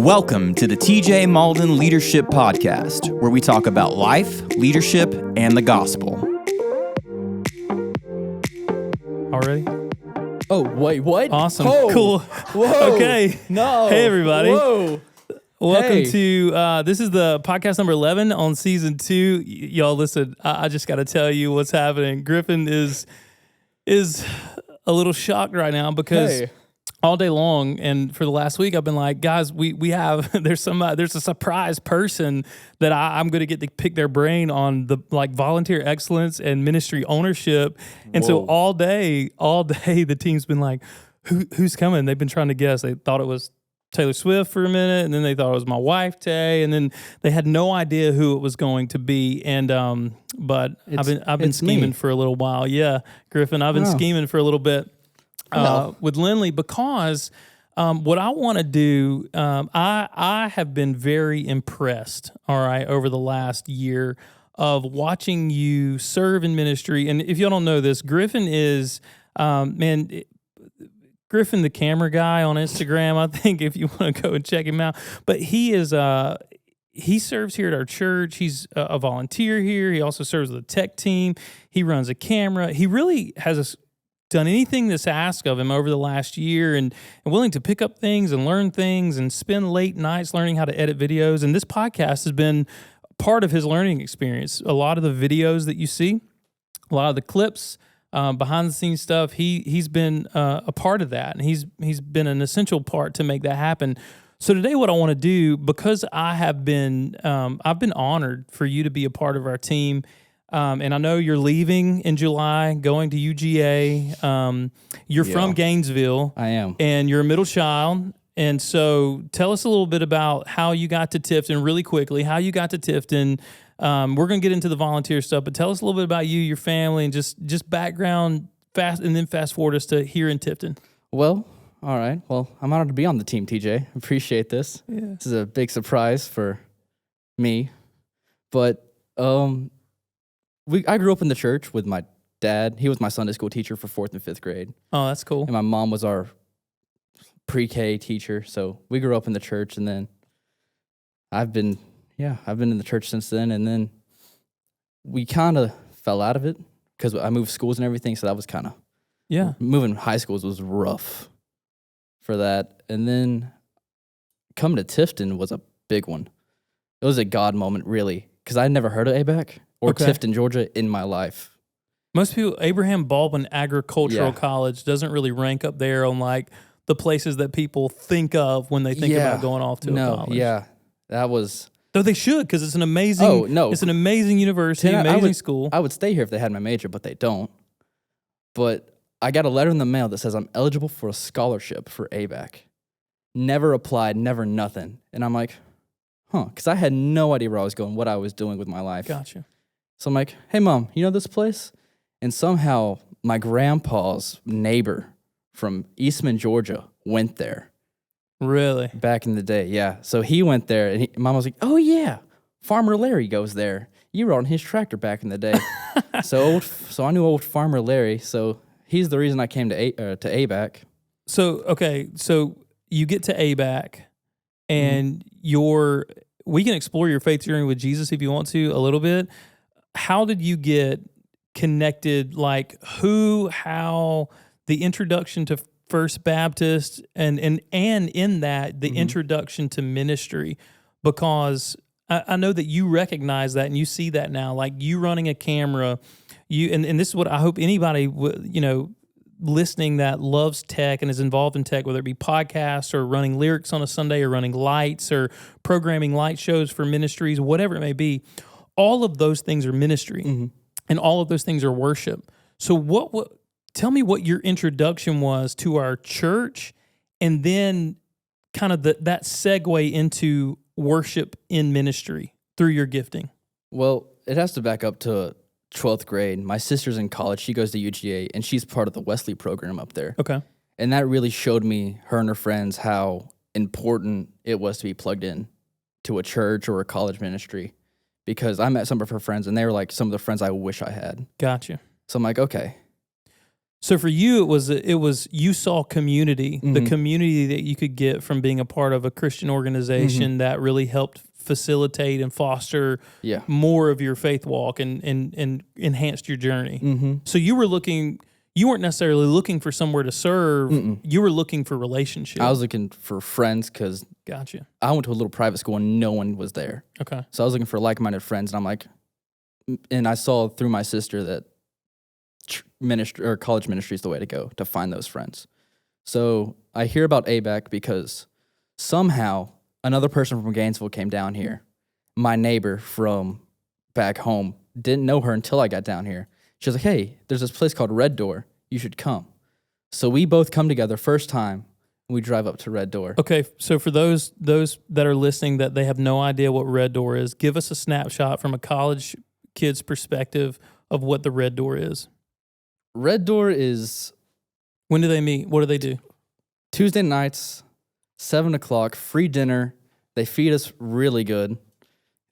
Welcome to the TJ Mauldin Leadership Podcast, where we talk about life, leadership, and the gospel. Already? Oh, wait, what? Awesome. Whoa. Cool. Whoa. Okay. No. Hey, everybody. Whoa. Welcome to, this is the podcast number 11 on season 2. Y'all listen, I just got to tell you what's happening. Griffin is a little shocked right now because all day long and for the last week I've been like, guys, we have there's a surprise person that I'm going to get to pick their brain on the volunteer excellence and ministry ownership. And so all day the team's been like, who's coming? They've been trying to guess. They thought it was Taylor Swift for a minute, and then they thought it was my wife Tay, and then they had no idea who it was going to be. And but I've been scheming for a little while. Yeah, Griffin, I've been scheming for a little bit with Lindley because what I want to do. I have been very impressed. All right, over the last year of watching you serve in ministry, and if y'all don't know this, Griffin is Griffin, the camera guy on Instagram, I think, if you want to go and check him out. But he is he serves here at our church. He's a volunteer here. He also serves with the tech team. He runs a camera. He really has done anything that's asked of him over the last year and willing to pick up things and learn things and spend late nights learning how to edit videos. And this podcast has been part of his learning experience. A lot of the videos that you see, a lot of the clips, behind the scenes stuff, he's been a part of that, and he's been an essential part to make that happen. So today, what I want to do, because I've been honored for you to be a part of our team, and I know you're leaving in July, going to UGA. You're from Gainesville. I am, and you're a middle child. And so, tell us a little bit about how you got to Tifton, really quickly. How you got to Tifton. We're going to get into the volunteer stuff, but tell us a little bit about you, your family, and just background fast, and then fast forward us to here in Tifton. Well, all right. Well, I'm honored to be on the team, TJ. Appreciate this. Yeah. This is a big surprise for me. But I grew up in the church with my dad. He was my Sunday school teacher for 4th and 5th grade. Oh, that's cool. And my mom was our pre-K teacher. So we grew up in the church, and then I've been in the church since then, and then we kind of fell out of it because I moved schools and everything, so that was kind of, moving high schools was rough for that. And then coming to Tifton was a big one. It was a God moment, really, because I had never heard of ABAC or Tifton, Georgia in my life. Most people, Abraham Baldwin Agricultural College doesn't really rank up there on like the places that people think of when they think about going off to a college. Yeah, that was... Though they should, because it's an amazing. It's an amazing university, amazing school. I would stay here if they had my major, but they don't. But I got a letter in the mail that says I'm eligible for a scholarship for ABAC. Never applied, never nothing. And I'm like, because I had no idea where I was going, what I was doing with my life. Gotcha. So I'm like, hey, Mom, you know this place? And somehow my grandpa's neighbor from Eastman, Georgia, went there. Really? Back in the day, yeah. So he went there, and Mom was like, oh, yeah, Farmer Larry goes there. You rode on his tractor back in the day. So I knew old Farmer Larry, so he's the reason I came to ABAC. So you get to ABAC, and we can explore your faith journey with Jesus if you want to a little bit. How did you get connected, like how, the introduction to First Baptist, and in that, the introduction to ministry, because I know that you recognize that and you see that now, like you running a camera, and this is what I hope anybody listening that loves tech and is involved in tech, whether it be podcasts or running lyrics on a Sunday or running lights or programming light shows for ministries, whatever it may be, all of those things are ministry, and all of those things are worship. So tell me what your introduction was to our church, and then kind of that segue into worship in ministry through your gifting. Well, it has to back up to 12th grade. My sister's in college. She goes to UGA, and she's part of the Wesley program up there. Okay. And that really showed me, her and her friends, how important it was to be plugged in to a church or a college ministry, because I met some of her friends, and they were like some of the friends I wish I had. Gotcha. So I'm like, okay. So for you, it was you saw community, the community that you could get from being a part of a Christian organization that really helped facilitate and foster more of your faith walk and enhanced your journey. So you weren't necessarily looking for somewhere to serve. You were looking for relationships. I was looking for friends because Gotcha. I went to a little private school and no one was there. Okay. So I was looking for like-minded friends, and I'm like, and I saw through my sister that ministry or college ministry is the way to go to find those friends. So I hear about ABAC because somehow another person from Gainesville came down here. My neighbor from back home, didn't know her until I got down here. She was like, hey, there's this place called Red Door. You should come. So we both come together first time, and we drive up to Red Door. Okay, so for those that are listening that they have no idea what Red Door is, give us a snapshot from a college kid's perspective of what the Red Door is. Red Door is... When do they meet? What do they do? Tuesday nights, 7 o'clock, free dinner. They feed us really good.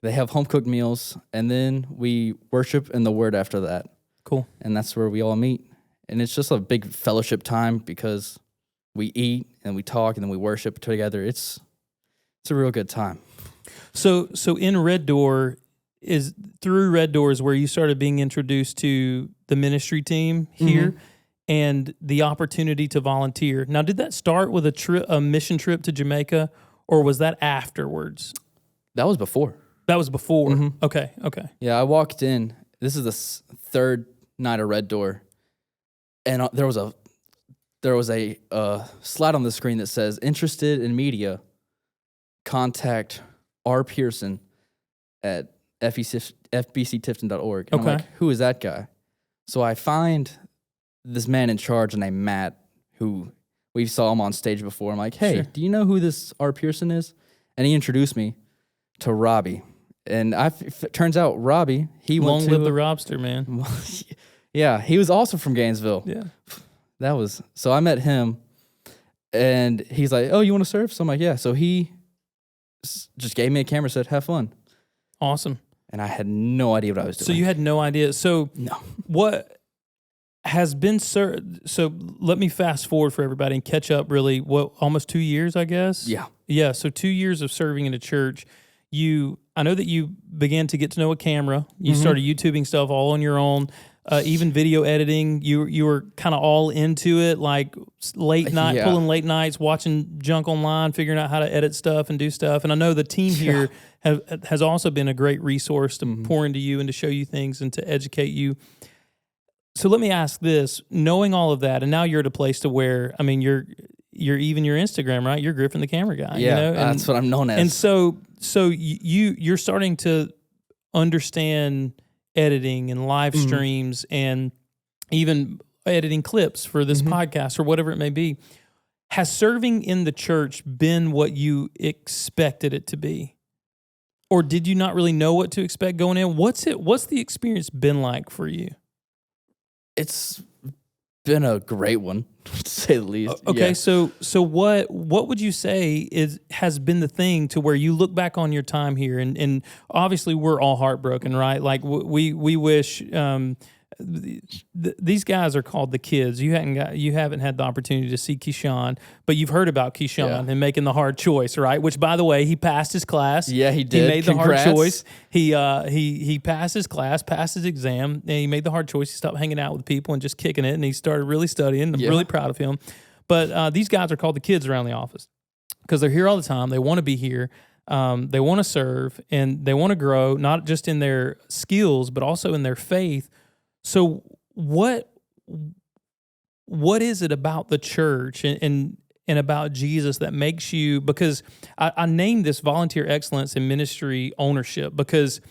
They have home-cooked meals, and then we worship in the Word after that. Cool. And that's where we all meet. And it's just a big fellowship time because we eat and we talk and then we worship together. It's a real good time. So in Red Door, through Red Door is where you started being introduced to the ministry team here and the opportunity to volunteer. Now, did that start with a mission trip to Jamaica, or was that afterwards? That was before. That was before. Okay. Yeah, I walked in. This is the third night of Red Door, and there was a slide on the screen that says, interested in media, contact R. Pearson at FBCTifton.org. And I'm like, who is that guy? So I find this man in charge named Matt, who we saw him on stage before. I'm like, hey, do you know who this R. Pearson is? And he introduced me to Robbie. And turns out Robbie, he went to... Long live the Robster, man. Yeah, he was also from Gainesville. Yeah. So I met him, and he's like, oh, you want to serve? So I'm like, yeah. So he just gave me a camera and said, have fun. Awesome. And I had no idea what I was doing. So you had no idea. So no. What has been served? So let me fast forward for everybody and catch up really, almost 2 years, I guess? Yeah. Yeah, so 2 years of serving in a church. I know that you began to get to know a camera. You started YouTubing stuff all on your own. Even video editing, you were kind of all into it, like late night, pulling late nights, watching junk online, figuring out how to edit stuff and do stuff. And I know the team here has also been a great resource to pour into you and to show you things and to educate you. So let me ask this: knowing all of that, and now you're at a place to where, I mean, you're even your Instagram, right? You're Griffin the camera guy. Yeah, you know? that's what I'm known as. And so you're starting to understand editing and live streams and even editing clips for this podcast or whatever it may be. Has serving in the church been what you expected it to be? Or did you not really know what to expect going in? What's the experience been like for you? It's been a great one, to say the least. Okay, yeah. so what would you say has been the thing to where you look back on your time here, and obviously we're all heartbroken, right? Like we wish these guys are called the kids. You haven't had the opportunity to see Keyshawn, but you've heard about Keyshawn and making the hard choice, right? Which, by the way, he passed his class. Yeah, he did. He made Congrats. the hard choice. He passed his class, passed his exam, and he made the hard choice. He stopped hanging out with people and just kicking it, and he started really studying. I'm really proud of him. But these guys are called the kids around the office because they're here all the time. They want to be here. They want to serve, and they want to grow, not just in their skills, but also in their faith. So what is it about the church and about Jesus that makes you, because I named this volunteer excellence and ministry ownership, because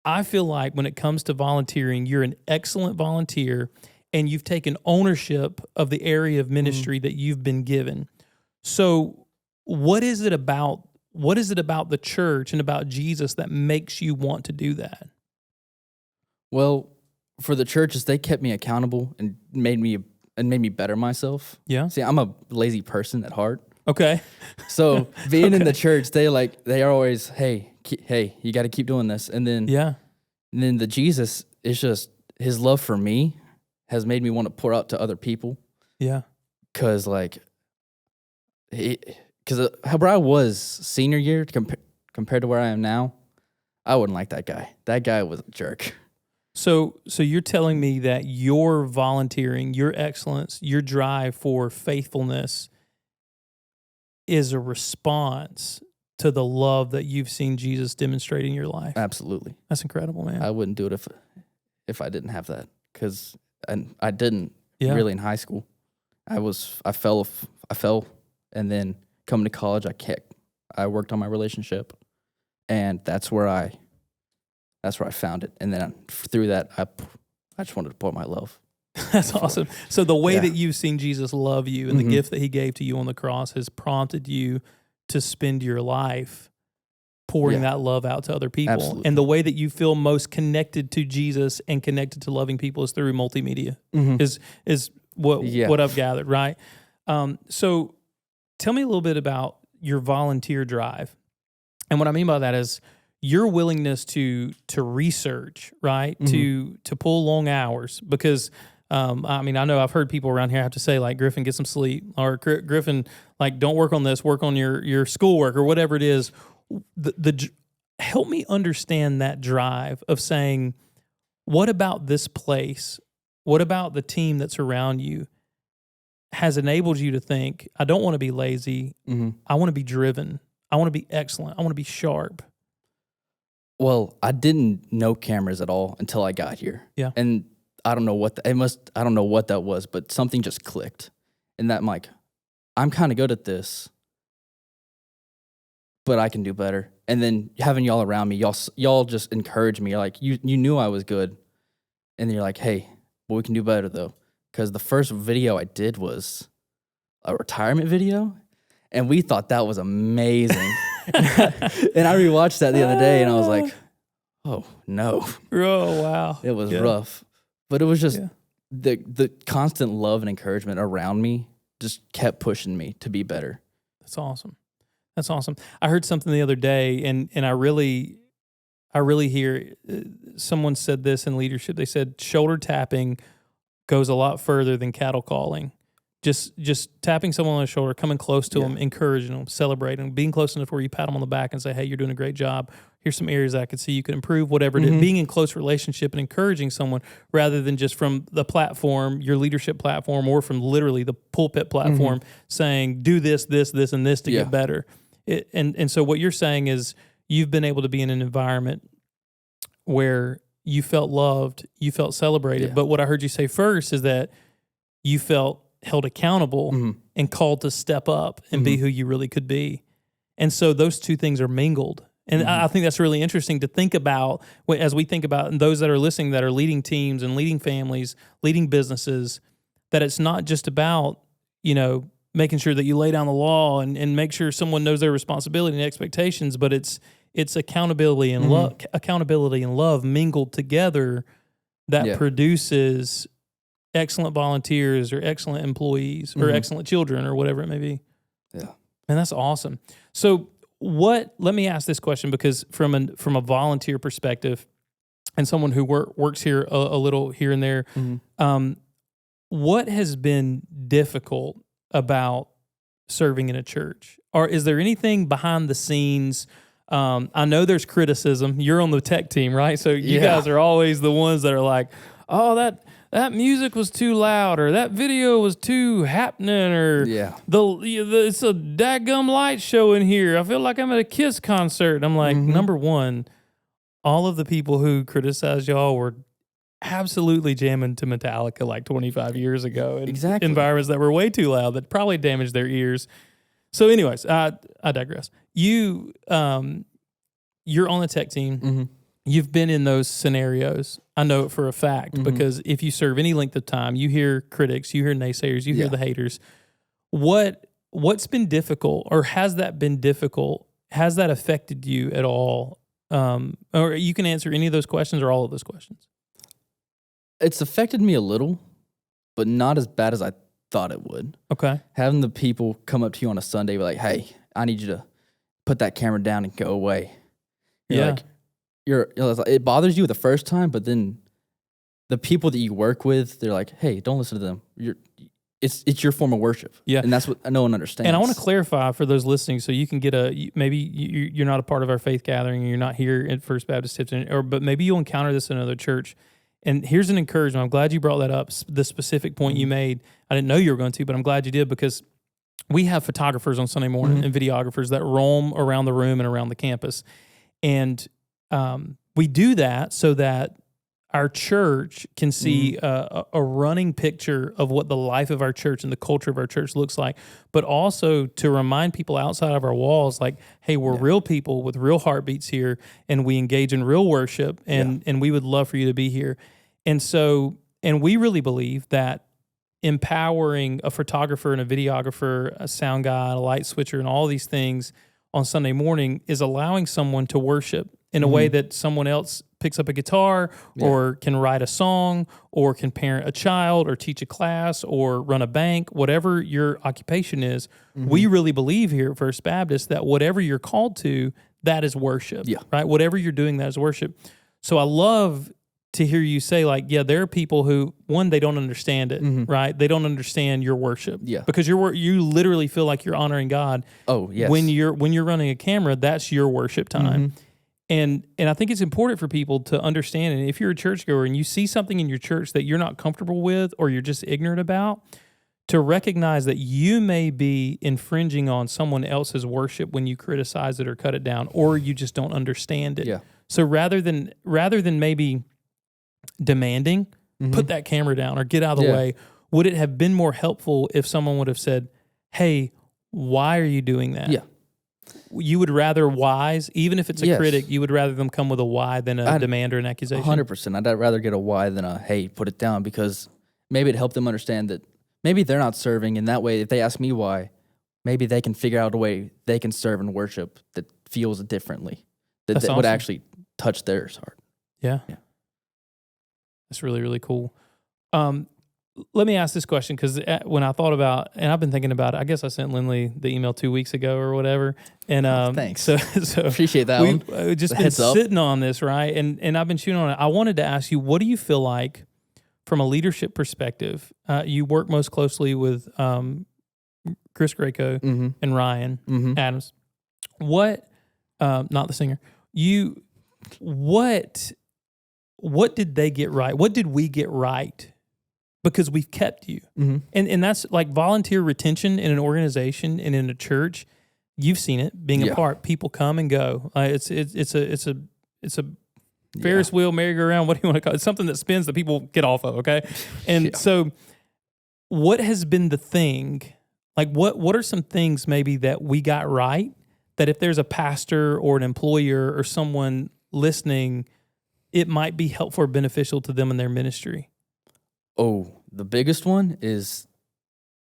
I feel like when it comes to volunteering, you're an excellent volunteer and you've taken ownership of the area of ministry that you've been given. So what is it about the church and about Jesus that makes you want to do that? Well, for the churches, they kept me accountable and made me better myself. Yeah. See, I'm a lazy person at heart. Okay. So being in the church, they are always, hey, you got to keep doing this. And then the Jesus is just, his love for me has made me want to pour out to other people. Yeah. Because like, where I was senior year compared to where I am now, I wouldn't like that guy. That guy was a jerk. So you're telling me that your volunteering, your excellence, your drive for faithfulness is a response to the love that you've seen Jesus demonstrate in your life. Absolutely. That's incredible, man. I wouldn't do it if I didn't have that, because I didn't really in high school. I fell, and then coming to college, I worked on my relationship, and that's where I found it. And then through that, I just wanted to pour my love. That's awesome. So the way that you've seen Jesus love you and the gift that he gave to you on the cross has prompted you to spend your life pouring that love out to other people. Absolutely. And the way that you feel most connected to Jesus and connected to loving people is through multimedia, is what I've gathered, right? So tell me a little bit about your volunteer drive. And what I mean by that is your willingness to research, right? To pull long hours, because I know I've heard people around here have to say, like, Griffin, get some sleep, or Griffin, like, don't work on this, work on your schoolwork, or whatever it is. Help me understand that drive of saying, what about this place? What about the team that's around you has enabled you to think, I don't want to be lazy. I want to be driven. I want to be excellent. I want to be sharp. Well, I didn't know cameras at all until I got here. Yeah. And I don't know what I don't know what that was, but something just clicked. And that I'm like, I'm kind of good at this, but I can do better. And then having y'all around me, y'all just encourage me. You're like, you knew I was good. And then you're like, hey, well, we can do better though. Because the first video I did was a retirement video, and we thought that was amazing. And I rewatched that the other day, and I was like, oh, no. Oh, wow. It was rough. But it was just the constant love and encouragement around me just kept pushing me to be better. That's awesome. That's awesome. I heard something the other day, and I really hear someone said this in leadership. They said shoulder tapping goes a lot further than cattle calling. Just tapping someone on the shoulder, coming close to them, encouraging them, celebrating them, being close enough where you pat them on the back and say, hey, you're doing a great job. Here's some areas I could see you could improve, whatever it is. Being in close relationship and encouraging someone rather than just from the platform, your leadership platform, or from literally the pulpit platform saying, do this, this, this, and this to get better. And so what you're saying is you've been able to be in an environment where you felt loved, you felt celebrated. But what I heard you say first is that you felt held accountable and called to step up and be who you really could be. And so those two things are mingled. And I think that's really interesting to think about as we think about, and those that are listening that are leading teams and leading families, leading businesses, that it's not just about, making sure that you lay down the law and make sure someone knows their responsibility and expectations, but it's accountability and love mingled together that produces excellent volunteers or excellent employees or excellent children or whatever it may be. Yeah. Man, that's awesome. So let me ask this question, because from a volunteer perspective and someone who works here a little here and there, what has been difficult about serving in a church? Or is there anything behind the scenes? I know there's criticism. You're on the tech team, right? So you guys are always the ones that are like, oh, that music was too loud, or that video was too happening, or it's a dadgum light show in here. I feel like I'm at a Kiss concert. I'm like, number one, all of the people who criticized y'all were absolutely jamming to Metallica like 25 years ago in environments that were way too loud that probably damaged their ears. So anyways, I digress. You're on the tech team. You've been in those scenarios. I know it for a fact, because if you serve any length of time, you hear critics, you hear naysayers, you hear the haters. What's been difficult, or has that been difficult? Has that affected you at all? Or you can answer any of those questions or all of those questions. It's affected me a little, but not as bad as I thought it would. Okay. Having the people come up to you on a Sunday, be like, hey, I need you to put that camera down and go away. It bothers you the first time, but then the people that you work with, they're like, hey, don't listen to them. it's your form of worship. Yeah. And that's what no one understands. And I want to clarify for those listening, so you can get maybe you're not a part of our faith gathering, and you're not here at First Baptist Tifton, but maybe you'll encounter this in another church. And here's an encouragement. I'm glad you brought that up, the specific point you made. I didn't know you were going to, but I'm glad you did, because we have photographers on Sunday morning and videographers that roam around the room and around the campus. And we do that so that our church can see a running picture of what the life of our church and the culture of our church looks like, but also to remind people outside of our walls, like, hey, we're real people with real heartbeats here, and we engage in real worship, and we would love for you to be here. And so, and we really believe that empowering a photographer and a videographer, a sound guy, a light switcher, and all these things on Sunday morning is allowing someone to worship in a way that someone else picks up a guitar or can write a song or can parent a child or teach a class or run a bank, whatever your occupation is. We really believe here at First Baptist that whatever you're called to, that is worship, right? Whatever you're doing, that is worship. So I love to hear you say, like, yeah, there are people who, one, they don't understand it, right? They don't understand your worship, because you literally feel like you're honoring God. Oh, yes. When you're running a camera, that's your worship time. And I think it's important for people to understand, and if you're a churchgoer and you see something in your church that you're not comfortable with or you're just ignorant about, to recognize that you may be infringing on someone else's worship when you criticize it or cut it down, or you just don't understand it. So rather than maybe demanding, put that camera down or get out of the way, would it have been more helpful if someone would have said, hey, why are you doing that? You would rather wise, even if it's a critic, you would rather them come with a why than a demand or an accusation? 100%. I'd rather get a why than a, hey, put it down, because maybe it'd help them understand that maybe they're not serving, and that way, if they ask me why, maybe they can figure out a way they can serve and worship that feels differently, that would actually touch their heart. Yeah. That's really, really cool. Let me ask this question, because when I thought about, and I've been thinking about it, I guess I sent Lindley the email 2 weeks ago or whatever. And thanks. So appreciate that one. We've just been sitting on this, right? And I've been chewing on it. I wanted to ask you, what do you feel like from a leadership perspective? You work most closely with Chris Greco and Ryan Adams. What, not the singer, what did they get right? What did we get right? Because we've kept you. And that's like volunteer retention in an organization and in a church. You've seen it being a part. People come and go. It's a Ferris wheel, merry-go-round, what do you want to call it? It's something that spins that people get off of, okay? And so what has been the thing, like what are some things maybe that we got right, that if there's a pastor or an employer or someone listening, it might be helpful or beneficial to them in their ministry? Oh, the biggest one is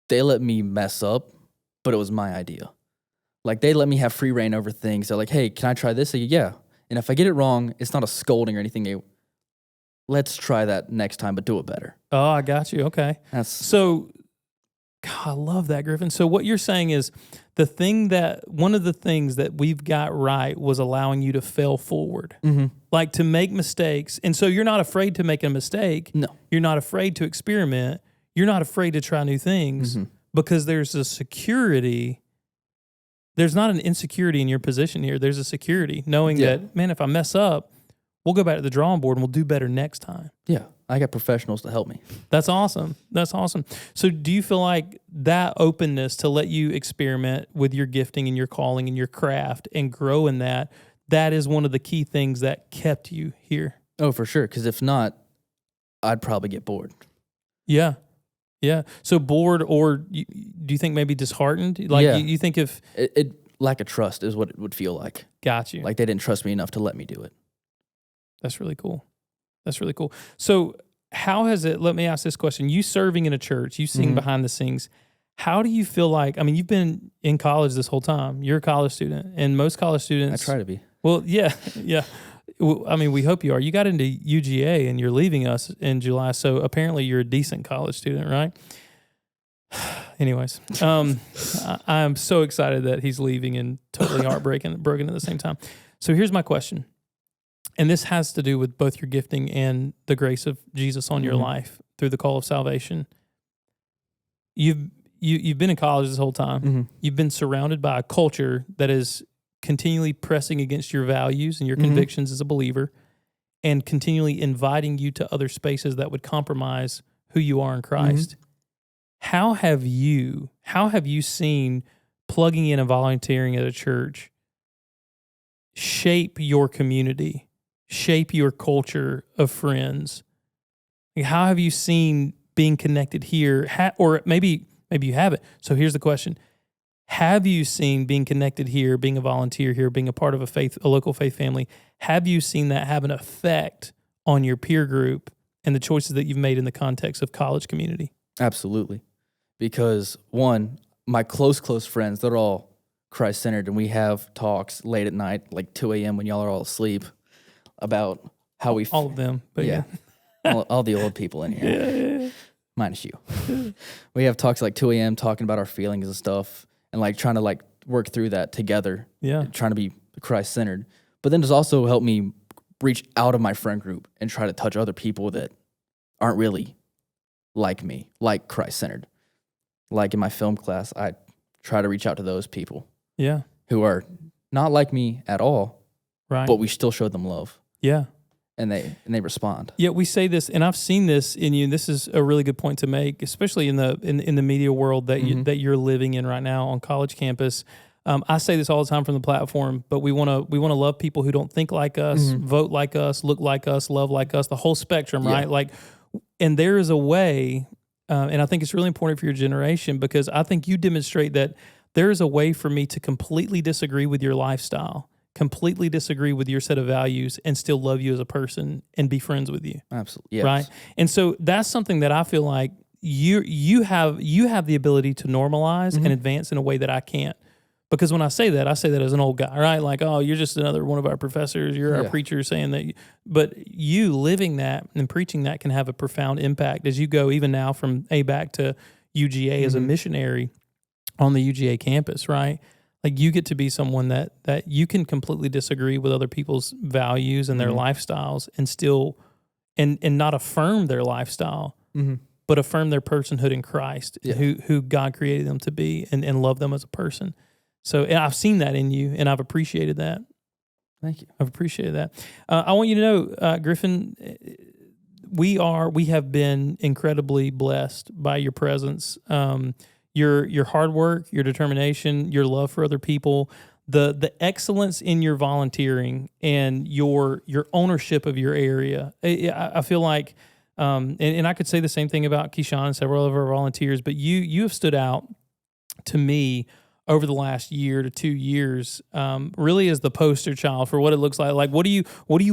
they let me mess up, but it was my idea. Like, they let me have free reign over things. They're like, hey, can I try this? I go, yeah. And if I get it wrong, it's not a scolding or anything. Let's try that next time, but do it better. Oh, I got you. Okay. So, God, I love that, Griffin. So what you're saying is one of the things that we've got right was allowing you to fail forward, like to make mistakes. And so you're not afraid to make a mistake. No. You're not afraid to experiment. You're not afraid to try new things because there's a security. There's not an insecurity in your position here. There's a security knowing that, man, if I mess up, we'll go back to the drawing board and we'll do better next time. Yeah. I got professionals to help me. That's awesome. That's awesome. So do you feel like that openness to let you experiment with your gifting and your calling and your craft and grow in that is one of the key things that kept you here? Oh, for sure. Because if not, I'd probably get bored. Yeah. Yeah. So bored, or do you think maybe disheartened? Like you think if... It lack of trust is what it would feel like. Got you. Like they didn't trust me enough to let me do it. That's really cool. That's really cool. So how has it, let me ask this question. You serving in a church, you sing behind the scenes. How do you feel like, I mean, you've been in college this whole time. You're a college student, and most college students... I try to be. Well, yeah. I mean, we hope you are. You got into UGA, and you're leaving us in July, so apparently you're a decent college student, right? Anyways, I'm so excited that he's leaving and totally broken at the same time. So here's my question. And this has to do with both your gifting and the grace of Jesus on your life through the call of salvation. you've been in college this whole time. Mm-hmm. You've been surrounded by a culture that is continually pressing against your values and your Mm-hmm. convictions as a believer, and continually inviting you to other spaces that would compromise who you are in Christ. Mm-hmm. How have you seen plugging in and volunteering at a church shape your community, shape your culture of friends? Like, how have you seen being connected here, or maybe you haven't? So here's the question: have you seen being connected here, being a volunteer here, being a part of a local faith family? Have you seen that have an effect on your peer group and the choices that you've made in the context of college community? Absolutely. Because one, my close friends, they're all Christ-centered, and we have talks late at night, like 2 a.m. when y'all are all asleep, about how we... All of them, but yeah. all the old people in here. Yeah. Minus you. We have talks like 2 a.m. talking about our feelings and stuff, and like trying to like work through that together. Yeah. Trying to be Christ-centered. But then it's also helped me reach out of my friend group and try to touch other people that aren't really like me, like Christ-centered. Like in my film class, I try to reach out to those people. Yeah. Who are not like me at all, right? But we still show them love. Yeah. And they respond. Yeah, we say this, and I've seen this in you. And this is a really good point to make, especially in the media world that Mm-hmm. that you're living in right now on college campus. I say this all the time from the platform, but we want to love people who don't think like us, Mm-hmm. vote like us, look like us, love like us, the whole spectrum, Yeah. right? Like, and there is a way, and I think it's really important for your generation, because I think you demonstrate that there is a way for me to completely disagree with your lifestyle, completely disagree with your set of values, and still love you as a person and be friends with you. Absolutely. Yes. Right? And so that's something that I feel like you have the ability to normalize Mm-hmm. and advance in a way that I can't. Because when I say that as an old guy, right? Like, oh, you're just another one of our professors. You're our Yeah. preacher saying that. But you living that and preaching that can have a profound impact as you go even now from ABAC to UGA as a Mm-hmm. missionary on the UGA campus, right? Like, you get to be someone that you can completely disagree with other people's values and their Mm-hmm. lifestyles and still and not affirm their lifestyle, Mm-hmm. but affirm their personhood in Christ, Yeah. who God created them to be, and love them as a person. So, and I've seen that in you, and I've appreciated that. Thank you. I've appreciated that. I want you to know, Griffin, we have been incredibly blessed by your presence, your hard work, your determination, your love for other people, the excellence in your volunteering, and your ownership of your area. I feel like, and I could say the same thing about Keyshawn and several of our volunteers, but you have stood out to me over the last year to 2 years, really as the poster child for what it looks like. Like, what do you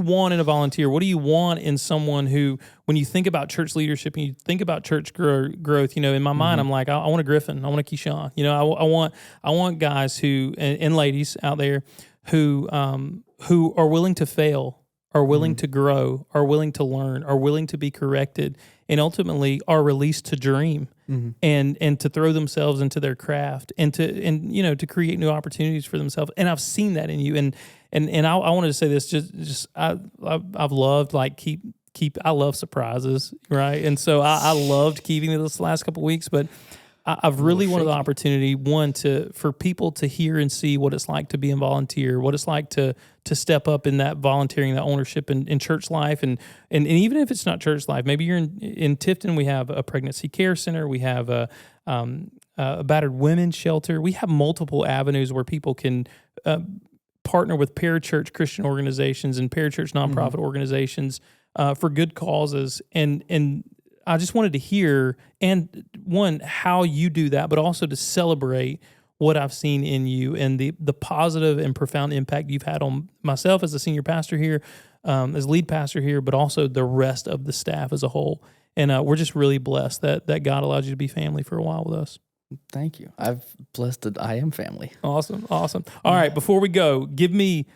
want in a volunteer? What do you want in someone who, when you think about church leadership and you think about church growth, in my mind, I'm like, I want a Griffin, I want a Keyshawn. I want guys who and ladies out there who are willing to fail, are willing to grow, are willing to learn, are willing to be corrected, and ultimately are released to dream and to throw themselves into their craft and to create new opportunities for themselves. And I've seen that in you. And I wanted to say this, I've loved I love surprises, right? And so I loved keeping it this last couple of weeks, but I've really wanted the opportunity, for people to hear and see what it's like to be a volunteer, what it's like to step up in that volunteering, that ownership in church life. And even if it's not church life, maybe you're in Tifton, we have a pregnancy care center, we have a battered women's shelter. We have multiple avenues where people can partner with parachurch Christian organizations and parachurch nonprofit organizations for good causes. And I just wanted to hear, and one, how you do that, but also to celebrate what I've seen in you and the positive and profound impact you've had on myself as a senior pastor here, as lead pastor here, but also the rest of the staff as a whole. And we're just really blessed that God allowed you to be family for a while with us. Thank you. I've blessed that I am family. Awesome. All right, before we go, give me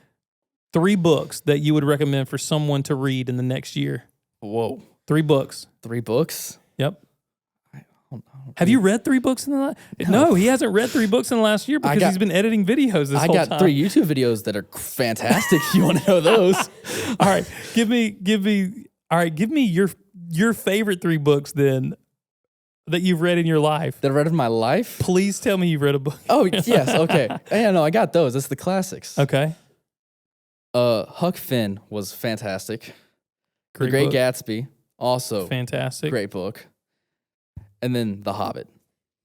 3 books that you would recommend for someone to read in the next year. Whoa. 3 books. 3 books? Yep. I don't know. Have you read 3 books in the last? No, he hasn't read 3 books in the last year because he's been editing videos this whole time. I got 3 YouTube videos that are fantastic. You want to know those? All right, give me your favorite 3 books then that you've read in your life. That I read in my life? Please tell me you've read a book. Oh, yes. Okay. Yeah, no, I got those. That's the classics. Okay. Huck Finn was fantastic. Great The Great book. Gatsby, also Fantastic. great book. And then The Hobbit.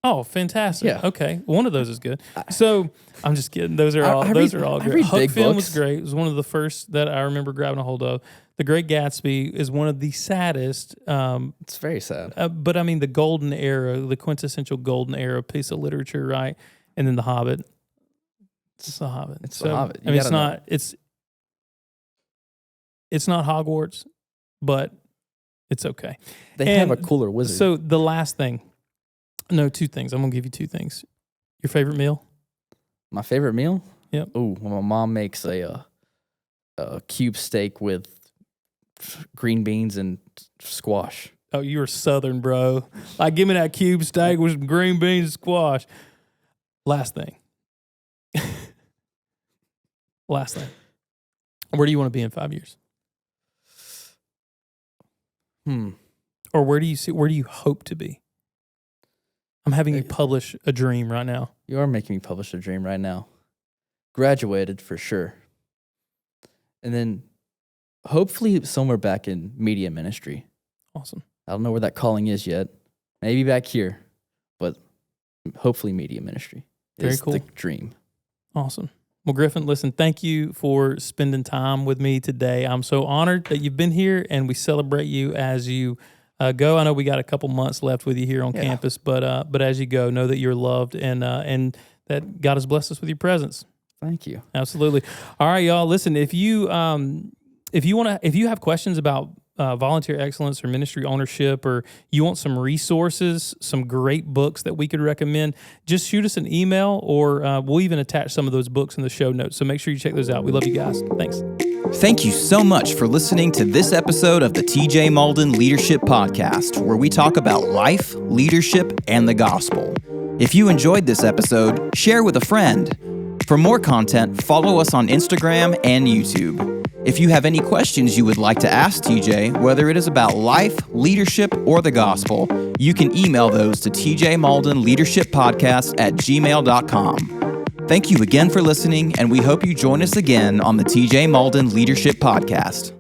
Oh, fantastic. Yeah. Okay. One of those is good. So I'm just kidding. Those are all I those read- are all I great. read Huck big Finn was books. great. It was one of the first that I remember grabbing a hold of. The Great Gatsby is one of the saddest, It's very sad. but I mean the golden era, the quintessential golden era piece of literature, right? And then The Hobbit. It's The Hobbit. It's The Hobbit. I mean, it's gotta know. not it's not Hogwarts, but it's okay. They and have a cooler wizard. So the last thing, no, two things. I'm gonna give you two things. Your favorite meal? My favorite meal? Yep. Ooh, when my mom makes a cube steak with green beans and squash. Oh, you're Southern, bro. Like, give me that cube steak with some green beans and squash. Last thing. Last thing. Where do you want to be in 5 years? Or where do you hope to be? I'm having you publish a dream right now. You are making me publish a dream right now. Graduated for sure. And then hopefully somewhere back in media ministry. Awesome. I don't know where that calling is yet. Maybe back here, but hopefully media ministry Very is cool. the dream. Awesome. Well, Griffin, listen, thank you for spending time with me today. I'm so honored that you've been here, and we celebrate you as you go. I know we got a couple months left with you here on campus, but as you go, know that you're loved and that God has blessed us with your presence. Thank you. Absolutely. All right, y'all. Listen, if you have questions about volunteer excellence or ministry ownership, or you want some resources, some great books that we could recommend, just shoot us an email, or we'll even attach some of those books in the show notes. So make sure you check those out. We love you guys. Thanks. Thank you so much for listening to this episode of the TJ Mauldin Leadership Podcast, where we talk about life, leadership, and the gospel. If you enjoyed this episode, share with a friend. For more content, follow us on Instagram and YouTube. If you have any questions you would like to ask TJ, whether it is about life, leadership, or the gospel, you can email those to tjmauldinleadershippodcast@gmail.com. Thank you again for listening, and we hope you join us again on the TJ Mauldin Leadership Podcast.